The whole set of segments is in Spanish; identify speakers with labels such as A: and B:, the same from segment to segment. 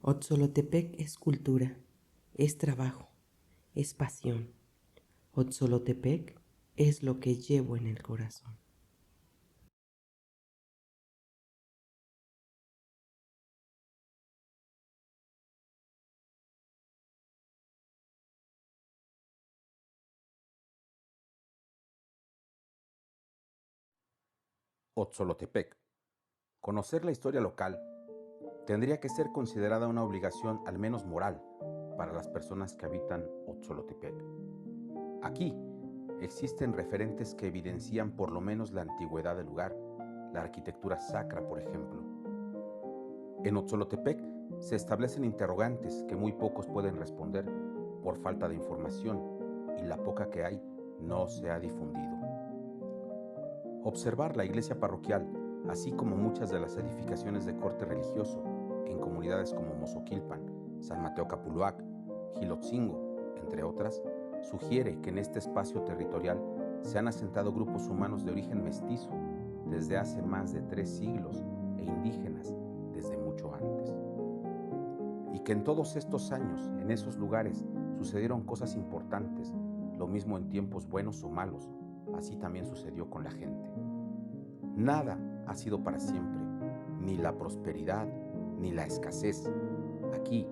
A: Otzolotepec es cultura, es trabajo, es pasión. Otzolotepec es lo que llevo en el corazón.
B: Otzolotepec. Conocer la historia local tendría que ser considerada una obligación al menos moral para las personas que habitan Otzolotepec. Aquí existen referentes que evidencian por lo menos la antigüedad del lugar, la arquitectura sacra, por ejemplo. En Otzolotepec se establecen interrogantes que muy pocos pueden responder por falta de información y la poca que hay no se ha difundido. Observar la iglesia parroquial, así como muchas de las edificaciones de corte religioso en comunidades como Mozoquilpan, San Mateo Capuluac, Gilotzingo, entre otras, sugiere que en este espacio territorial se han asentado grupos humanos de origen mestizo desde hace más de 3 siglos e indígenas desde mucho antes. Y que en todos estos años, en esos lugares, sucedieron cosas importantes, lo mismo en tiempos buenos o malos, así también sucedió con la gente. Nada ha sido para siempre, ni la prosperidad, ni la escasez. Aquí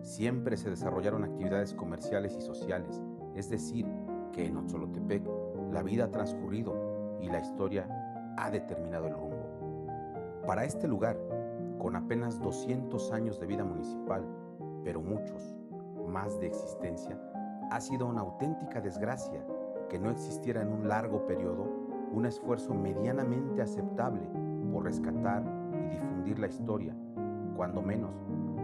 B: siempre se desarrollaron actividades comerciales y sociales, es decir, que en Otzolotepec la vida ha transcurrido y la historia ha determinado el rumbo. Para este lugar, con apenas 200 años de vida municipal, pero muchos más de existencia, ha sido una auténtica desgracia que no existiera en un largo periodo un esfuerzo medianamente aceptable por rescatar y difundir la historia, cuando menos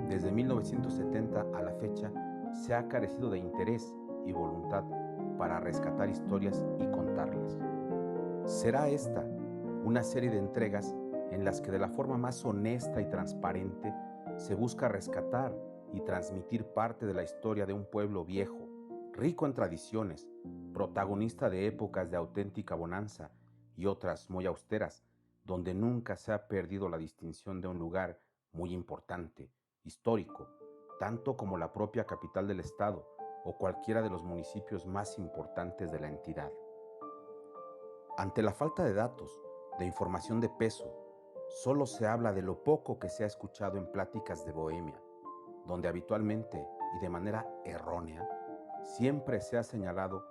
B: desde 1970 a la fecha se ha carecido de interés y voluntad para rescatar historias y contarlas. Será esta una serie de entregas en las que de la forma más honesta y transparente se busca rescatar y transmitir parte de la historia de un pueblo viejo, rico en tradiciones, protagonista de épocas de auténtica bonanza y otras muy austeras, donde nunca se ha perdido la distinción de un lugar muy importante, histórico, tanto como la propia capital del estado o cualquiera de los municipios más importantes de la entidad. Ante la falta de datos, de información de peso, solo se habla de lo poco que se ha escuchado en pláticas de bohemia, donde habitualmente y de manera errónea siempre se ha señalado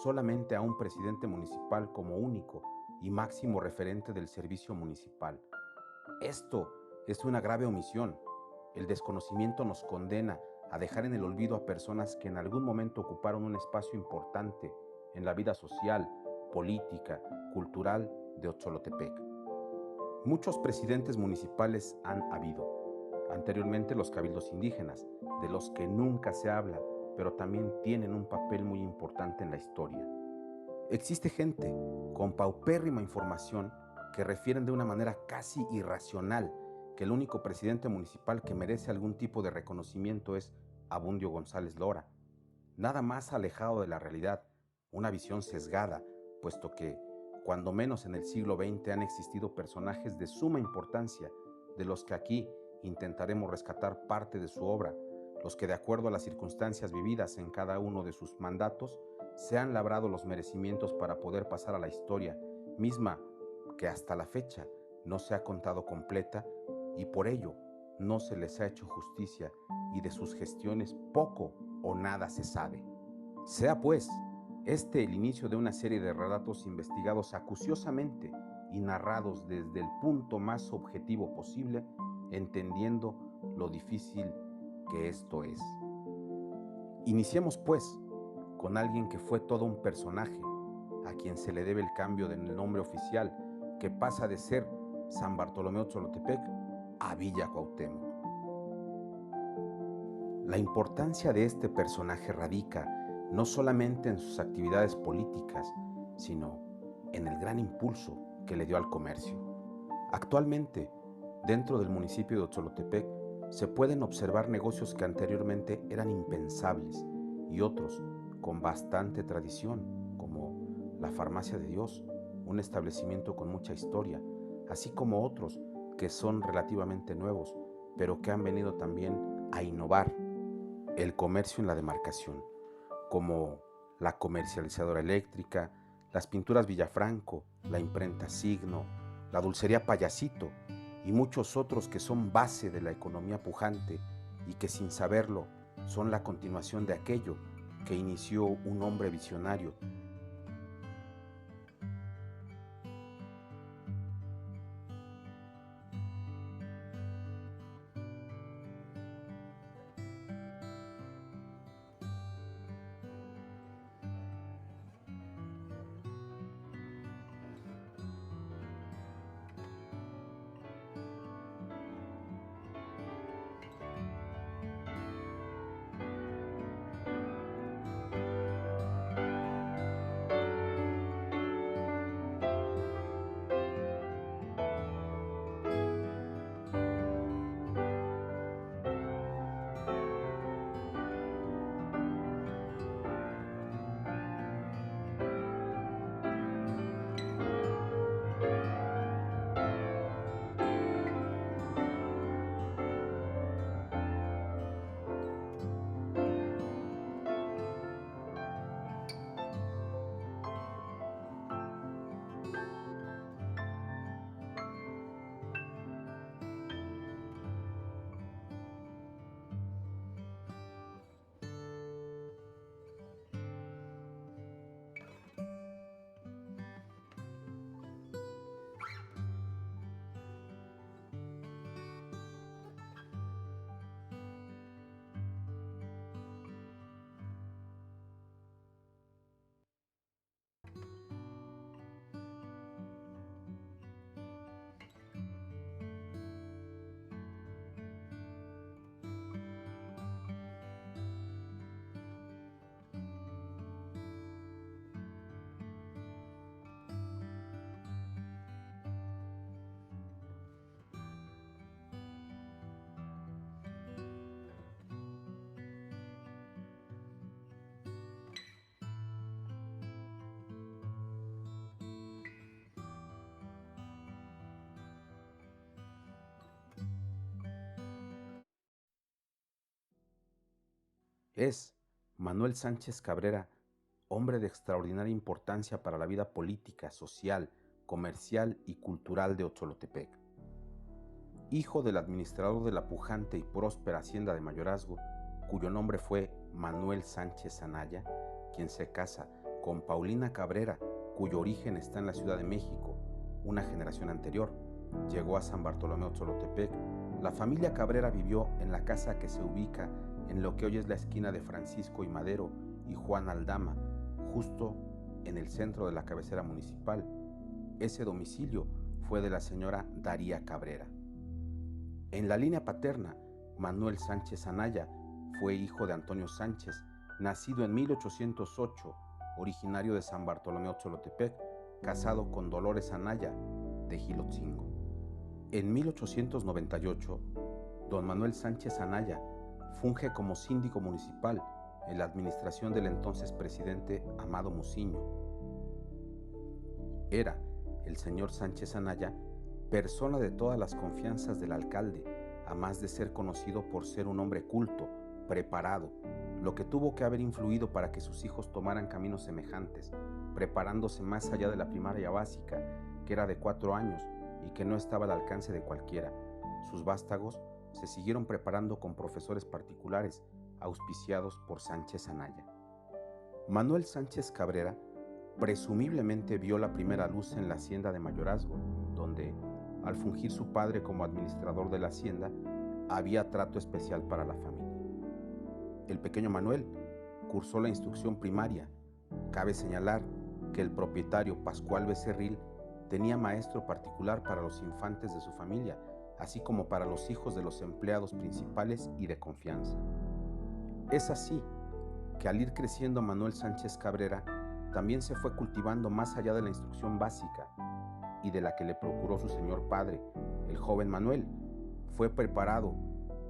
B: solamente a un presidente municipal como único y máximo referente del servicio municipal. Esto es una grave omisión. El desconocimiento nos condena a dejar en el olvido a personas que en algún momento ocuparon un espacio importante en la vida social, política, cultural de Otzolotepec. Muchos presidentes municipales han habido. Anteriormente los cabildos indígenas, de los que nunca se habla, pero también tienen un papel muy importante en la historia. Existe gente con paupérrima información que refieren de una manera casi irracional que el único presidente municipal que merece algún tipo de reconocimiento es Abundio González Lora. Nada más alejado de la realidad, una visión sesgada, puesto que, cuando menos en el siglo XX, han existido personajes de suma importancia, de los que aquí intentaremos rescatar parte de su obra, los que de acuerdo a las circunstancias vividas en cada uno de sus mandatos, se han labrado los merecimientos para poder pasar a la historia, misma que hasta la fecha no se ha contado completa y por ello no se les ha hecho justicia y de sus gestiones poco o nada se sabe. Sea pues este el inicio de una serie de relatos investigados acuciosamente y narrados desde el punto más objetivo posible, entendiendo lo difícil que esto es. Iniciemos pues con alguien que fue todo un personaje, a quien se le debe el cambio del nombre oficial, que pasa de ser San Bartolomé Otzolotepec a Villa Cuauhtémoc. La importancia de este personaje radica no solamente en sus actividades políticas, sino en el gran impulso que le dio al comercio. Actualmente, dentro del municipio de Otzolotepec, se pueden observar negocios que anteriormente eran impensables y otros con bastante tradición, como la Farmacia de Dios, un establecimiento con mucha historia, así como otros que son relativamente nuevos, pero que han venido también a innovar el comercio en la demarcación, como la comercializadora eléctrica, las pinturas Villafranco, la imprenta Signo, la dulcería Payasito y muchos otros que son base de la economía pujante y que sin saberlo son la continuación de aquello que inició un hombre visionario. Es Manuel Sánchez Cabrera, hombre de extraordinaria importancia para la vida política, social, comercial y cultural de Otzolotepec. Hijo del administrador de la pujante y próspera hacienda de Mayorazgo, cuyo nombre fue Manuel Sánchez Anaya, quien se casa con Paulina Cabrera, cuyo origen está en la Ciudad de México, una generación anterior. Llegó a San Bartolomé Otzolotepec. La familia Cabrera vivió en la casa que se ubica en lo que hoy es la esquina de Francisco y Madero y Juan Aldama, justo en el centro de la cabecera municipal. Ese domicilio fue de la señora Daría Cabrera. En la línea paterna, Manuel Sánchez Anaya fue hijo de Antonio Sánchez, nacido en 1808, originario de San Bartolomé Otzolotepec, casado con Dolores Anaya de Gilotzingo. En 1898, don Manuel Sánchez Anaya funge como síndico municipal en la administración del entonces presidente Amado Muciño. Era el señor Sánchez Anaya persona de todas las confianzas del alcalde, a más de ser conocido por ser un hombre culto, preparado, lo que tuvo que haber influido para que sus hijos tomaran caminos semejantes, preparándose más allá de la primaria básica, que era de 4 años y que no estaba al alcance de cualquiera. Sus vástagos se siguieron preparando con profesores particulares, auspiciados por Sánchez Anaya. Manuel Sánchez Cabrera presumiblemente vio la primera luz en la hacienda de Mayorazgo, donde, al fungir su padre como administrador de la hacienda, había trato especial para la familia. El pequeño Manuel cursó la instrucción primaria. Cabe señalar que el propietario Pascual Becerril tenía maestro particular para los infantes de su familia, así como para los hijos de los empleados principales y de confianza. Es así que al ir creciendo Manuel Sánchez Cabrera, también se fue cultivando más allá de la instrucción básica y de la que le procuró su señor padre. El joven Manuel fue preparado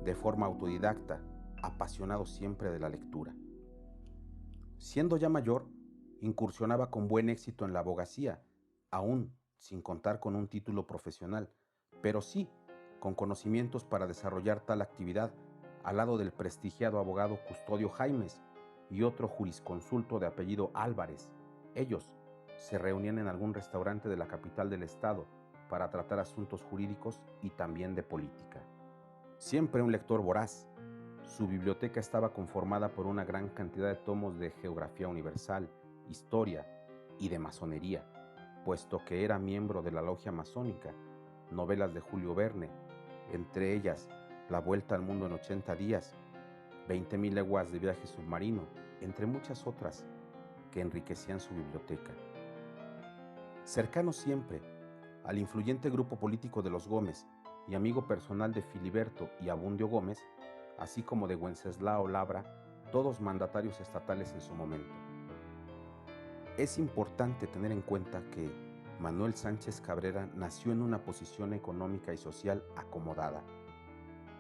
B: de forma autodidacta, apasionado siempre de la lectura. Siendo ya mayor, incursionaba con buen éxito en la abogacía, aún sin contar con un título profesional, pero sí con conocimientos para desarrollar tal actividad, al lado del prestigiado abogado Custodio Jaimes y otro jurisconsulto de apellido Álvarez. Ellos se reunían en algún restaurante de la capital del estado para tratar asuntos jurídicos y también de política. Siempre un lector voraz, su biblioteca estaba conformada por una gran cantidad de tomos de geografía universal, historia y de masonería, puesto que era miembro de la logia masónica, novelas de Julio Verne, entre ellas La Vuelta al Mundo en 80 días, 20.000 leguas de viaje submarino, entre muchas otras que enriquecían su biblioteca. Cercano siempre al influyente grupo político de los Gómez y amigo personal de Filiberto y Abundio Gómez, así como de Wenceslao Labra, todos mandatarios estatales en su momento. Es importante tener en cuenta que Manuel Sánchez Cabrera nació en una posición económica y social acomodada,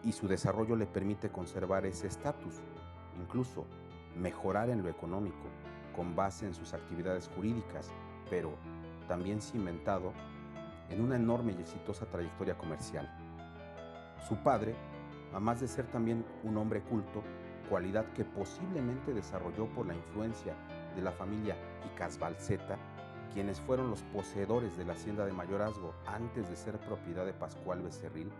B: y su desarrollo le permite conservar ese estatus, incluso mejorar en lo económico, con base en sus actividades jurídicas, pero también cimentado en una enorme y exitosa trayectoria comercial. Su padre, además de ser también un hombre culto, cualidad que posiblemente desarrolló por la influencia de la familia Icazbalceta, quienes fueron los poseedores de la hacienda de mayorazgo antes de ser propiedad de Pascual Becerril.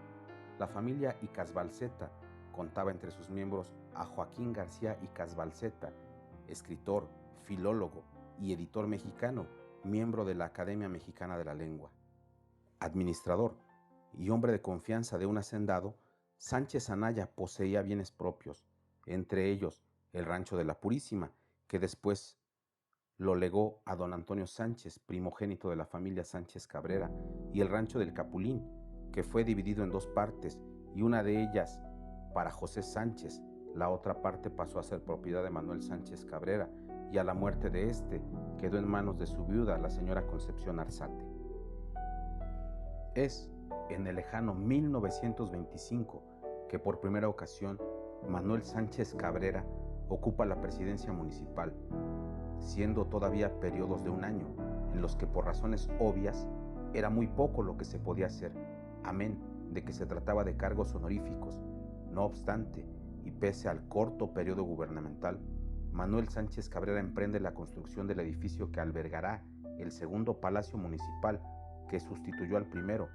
B: La familia Icazbalceta contaba entre sus miembros a Joaquín García Icazbalceta, escritor, filólogo y editor mexicano, miembro de la Academia Mexicana de la Lengua. Administrador y hombre de confianza de un hacendado, Sánchez Anaya poseía bienes propios, entre ellos el rancho de la Purísima, que después lo legó a don Antonio Sánchez, primogénito de la familia Sánchez Cabrera, y el rancho del Capulín, que fue dividido en dos partes, y una de ellas para José Sánchez, la otra parte pasó a ser propiedad de Manuel Sánchez Cabrera, y a la muerte de este quedó en manos de su viuda, la señora Concepción Arzate. Es en el lejano 1925 que por primera ocasión Manuel Sánchez Cabrera ocupa la presidencia municipal, siendo todavía periodos de un año, en los que por razones obvias era muy poco lo que se podía hacer, amén de que se trataba de cargos honoríficos. No obstante, y pese al corto periodo gubernamental, Manuel Sánchez Cabrera emprende la construcción del edificio que albergará el segundo palacio municipal, que sustituyó al primero,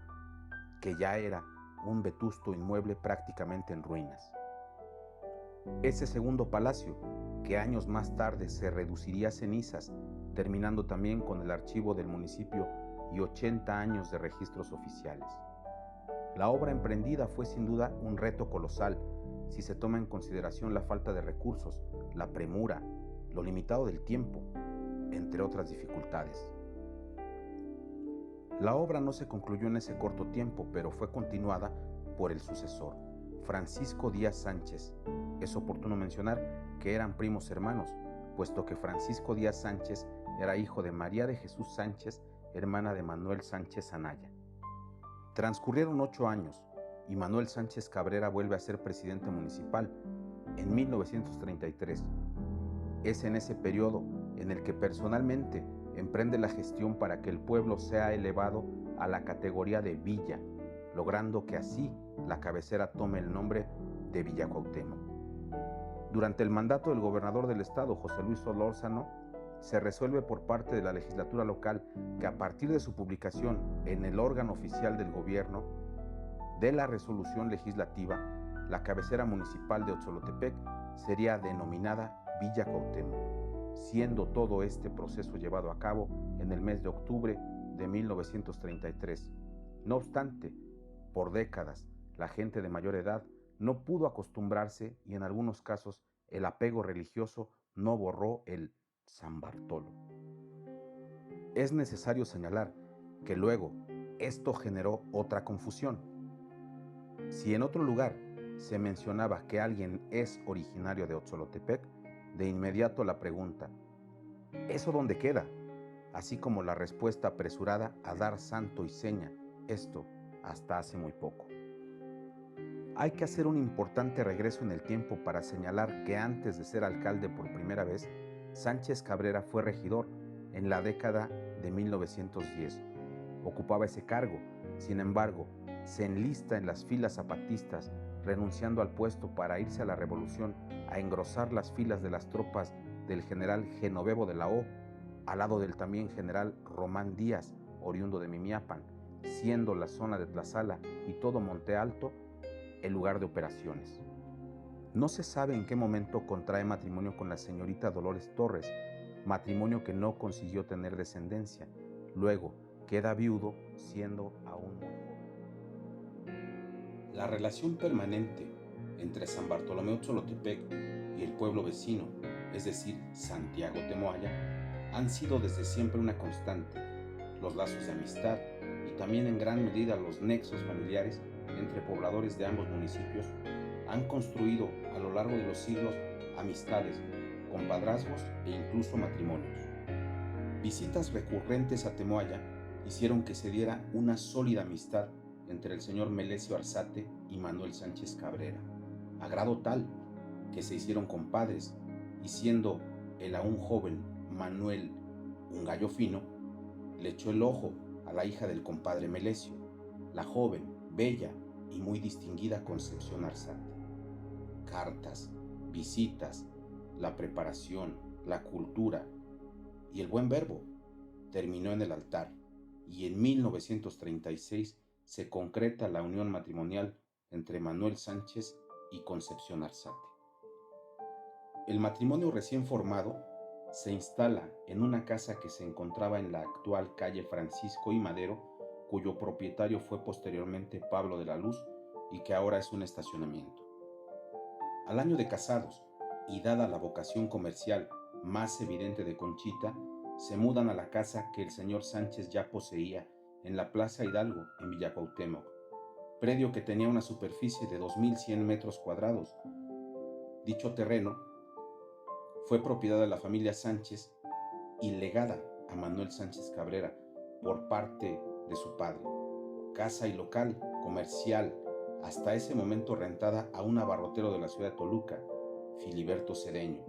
B: que ya era un vetusto inmueble prácticamente en ruinas. Ese segundo palacio, que años más tarde se reduciría a cenizas, terminando también con el archivo del municipio y 80 años de registros oficiales. La obra emprendida fue sin duda un reto colosal, si se toma en consideración la falta de recursos, la premura, lo limitado del tiempo, entre otras dificultades. La obra no se concluyó en ese corto tiempo, pero fue continuada por el sucesor, Francisco Díaz Sánchez. Es oportuno mencionar que eran primos hermanos, puesto que Francisco Díaz Sánchez era hijo de María de Jesús Sánchez, hermana de Manuel Sánchez Anaya. Transcurrieron 8 años y Manuel Sánchez Cabrera vuelve a ser presidente municipal en 1933. Es en ese periodo en el que personalmente emprende la gestión para que el pueblo sea elevado a la categoría de villa, logrando que así la cabecera tome el nombre de Villa Cuauhtémoc. Durante el mandato del gobernador del estado, José Luis Solórzano, se resuelve por parte de la legislatura local que a partir de su publicación en el órgano oficial del gobierno de la resolución legislativa, la cabecera municipal de Otzolotepec sería denominada Villa Cuauhtémoc, siendo todo este proceso llevado a cabo en el mes de octubre de 1933. No obstante, por décadas, la gente de mayor edad no pudo acostumbrarse y en algunos casos el apego religioso no borró el San Bartolo. Es necesario señalar que luego esto generó otra confusión. Si en otro lugar se mencionaba que alguien es originario de Otzolotepec, de inmediato la pregunta, ¿eso dónde queda? Así como la respuesta apresurada a dar santo y seña, esto hasta hace muy poco. Hay que hacer un importante regreso en el tiempo para señalar que antes de ser alcalde por primera vez, Sánchez Cabrera fue regidor en la década de 1910. Ocupaba ese cargo, sin embargo, se enlista en las filas zapatistas renunciando al puesto para irse a la revolución a engrosar las filas de las tropas del general Genovevo de la O, al lado del también general Román Díaz, oriundo de Mimiapan, siendo la zona de Tlazala y todo Monte Alto el lugar de operaciones. No se sabe en qué momento contrae matrimonio con la señorita Dolores Torres, matrimonio que no consiguió tener descendencia. Luego queda viudo siendo aún muy joven. La relación permanente entre San Bartolomé Otzolotepec y el pueblo vecino, es decir, Santiago Temoaya, han sido desde siempre una constante. Los lazos de amistad y también en gran medida los nexos familiares entre pobladores de ambos municipios han construido a lo largo de los siglos amistades, compadrazgos e incluso matrimonios. Visitas recurrentes a Temoaya hicieron que se diera una sólida amistad entre el señor Melesio Arzate y Manuel Sánchez Cabrera, a grado tal que se hicieron compadres, y siendo el aún joven Manuel un gallo fino, le echó el ojo a la hija del compadre Melesio, la joven, bella y muy distinguida Concepción Arzate. Cartas, visitas, la preparación, la cultura y el buen verbo terminó en el altar, y en 1936 se concreta la unión matrimonial entre Manuel Sánchez y Concepción Arzate. El matrimonio recién formado se instala en una casa que se encontraba en la actual calle Francisco y Madero, cuyo propietario fue posteriormente Pablo de la Luz y que ahora es un estacionamiento. Al año de casados, y dada la vocación comercial más evidente de Conchita, se mudan a la casa que el señor Sánchez ya poseía en la Plaza Hidalgo, en Villa Cuauhtémoc, predio que tenía una superficie de 2.100 metros cuadrados. Dicho terreno fue propiedad de la familia Sánchez y legada a Manuel Sánchez Cabrera por parte de su padre. Casa y local comercial, hasta ese momento rentada a un abarrotero de la ciudad de Toluca, Filiberto Cedeño,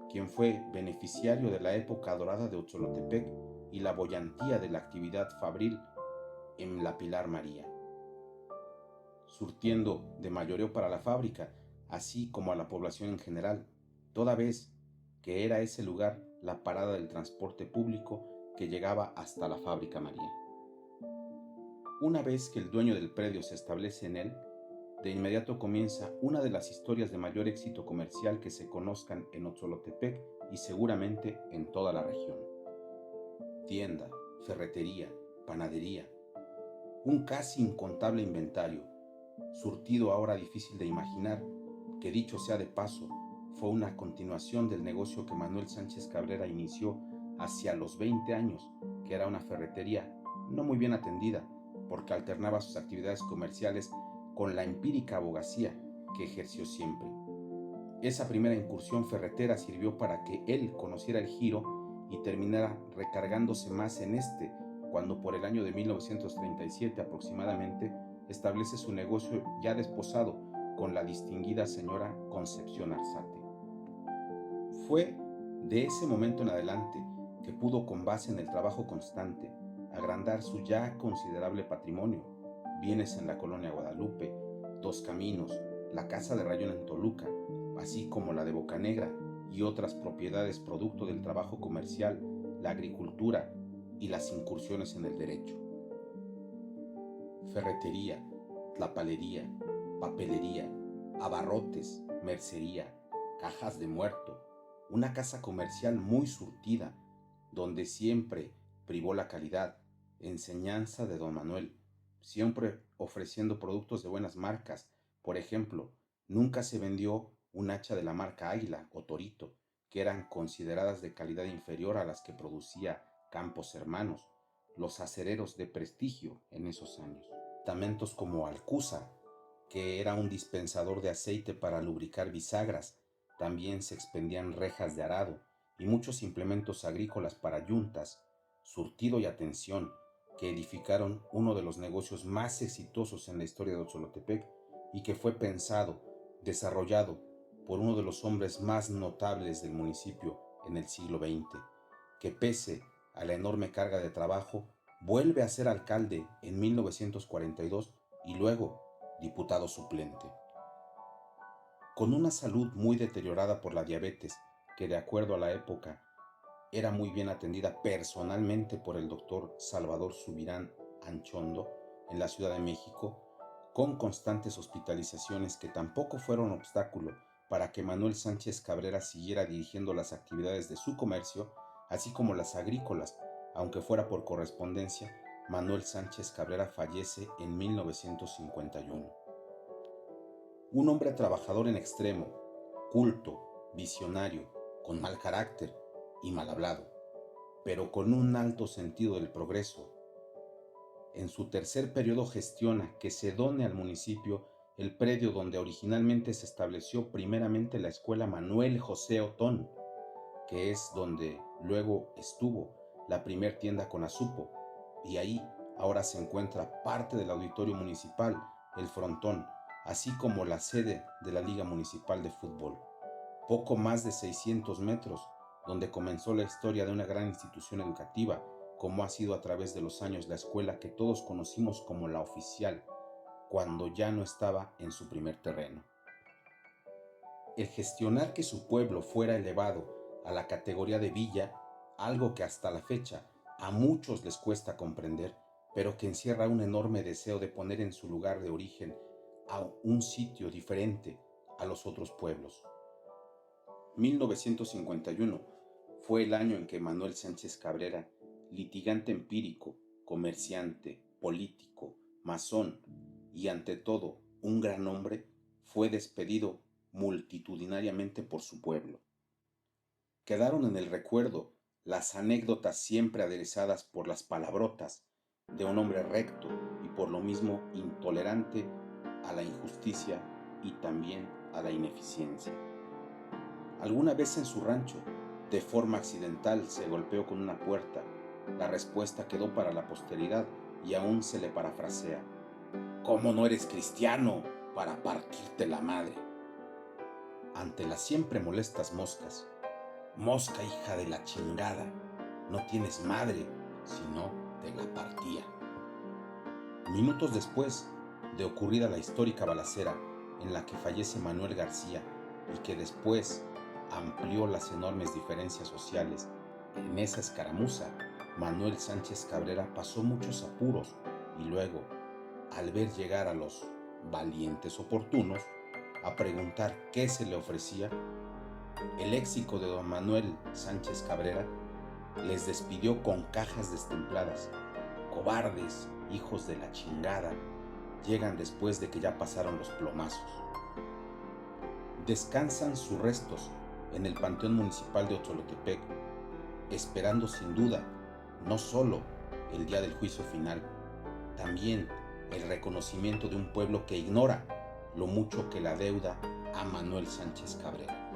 B: quien fue beneficiario de la época dorada de Otzolotepec y la boyantía de la actividad fabril en la Pilar María, surtiendo de mayoreo para la fábrica, así como a la población en general, toda vez que era ese lugar la parada del transporte público que llegaba hasta la fábrica María. Una vez que el dueño del predio se establece en él, de inmediato comienza una de las historias de mayor éxito comercial que se conozcan en Otzolotepec y seguramente en toda la región. Tienda, ferretería, panadería, un casi incontable inventario, surtido ahora difícil de imaginar, que dicho sea de paso, fue una continuación del negocio que Manuel Sánchez Cabrera inició hacia los 20 años, que era una ferretería no muy bien atendida, porque alternaba sus actividades comerciales con la empírica abogacía que ejerció siempre. Esa primera incursión ferretera sirvió para que él conociera el giro y terminara recargándose más en este, cuando por el año de 1937 aproximadamente establece su negocio ya desposado con la distinguida señora Concepción Arzate. Fue de ese momento en adelante que pudo, con base en el trabajo constante, agrandar su ya considerable patrimonio, bienes en la colonia Guadalupe, Dos Caminos, la Casa de Rayón en Toluca, así como la de Bocanegra y otras propiedades producto del trabajo comercial, la agricultura y las incursiones en el derecho. Ferretería, tlapalería, papelería, abarrotes, mercería, cajas de muerto, una casa comercial muy surtida, donde siempre privó la calidad, enseñanza de don Manuel, siempre ofreciendo productos de buenas marcas. Por ejemplo, nunca se vendió un hacha de la marca Águila o Torito, que eran consideradas de calidad inferior a las que producía Campos Hermanos, los acereros de prestigio en esos años. Tamentos como Alcusa, que era un dispensador de aceite para lubricar bisagras, también se expendían rejas de arado y muchos implementos agrícolas para yuntas, surtido y atención, que edificaron uno de los negocios más exitosos en la historia de Otzolotepec y que fue pensado, desarrollado por uno de los hombres más notables del municipio en el siglo XX, que pese a la enorme carga de trabajo, vuelve a ser alcalde en 1942 y luego diputado suplente. Con una salud muy deteriorada por la diabetes, que de acuerdo a la época era muy bien atendida personalmente por el doctor Salvador Subirán Anchondo en la Ciudad de México, con constantes hospitalizaciones que tampoco fueron obstáculo para que Manuel Sánchez Cabrera siguiera dirigiendo las actividades de su comercio, así como las agrícolas, aunque fuera por correspondencia. Manuel Sánchez Cabrera fallece en 1951. Un hombre trabajador en extremo, culto, visionario, con mal carácter y mal hablado, pero con un alto sentido del progreso. En su tercer periodo gestiona que se done al municipio el predio donde originalmente se estableció primeramente la escuela Manuel José Otón, que es donde luego estuvo la primer tienda Conazupo, y ahí ahora se encuentra parte del auditorio municipal, el frontón, así como la sede de la Liga Municipal de Fútbol. Poco más de 600 metros, donde comenzó la historia de una gran institución educativa, como ha sido a través de los años la escuela que todos conocimos como la Oficial, cuando ya no estaba en su primer terreno. El gestionar que su pueblo fuera elevado a la categoría de villa, algo que hasta la fecha a muchos les cuesta comprender, pero que encierra un enorme deseo de poner en su lugar de origen a un sitio diferente a los otros pueblos. 1951 fue el año en que Manuel Sánchez Cabrera, litigante empírico, comerciante, político, masón y ante todo un gran hombre, fue despedido multitudinariamente por su pueblo. Quedaron en el recuerdo las anécdotas siempre aderezadas por las palabrotas de un hombre recto y por lo mismo intolerante a la injusticia y también a la ineficiencia. Alguna vez en su rancho, de forma accidental, se golpeó con una puerta. La respuesta quedó para la posteridad y aún se le parafrasea: ¿cómo no eres cristiano para partirte la madre? Ante las siempre molestas moscas: mosca hija de la chingada, no tienes madre, sino te la partía. Minutos después de ocurrida la histórica balacera en la que fallece Manuel García y que después amplió las enormes diferencias sociales, en esa escaramuza Manuel Sánchez Cabrera pasó muchos apuros y luego, al ver llegar a los valientes oportunos a preguntar qué se le ofrecía, el léxico de don Manuel Sánchez Cabrera les despidió con cajas destempladas: cobardes, hijos de la chingada, llegan después de que ya pasaron los plomazos. Descansan sus restos en el Panteón Municipal de Otzolotepec, esperando sin duda no solo el día del juicio final, también el reconocimiento de un pueblo que ignora lo mucho que la deuda a Manuel Sánchez Cabrera.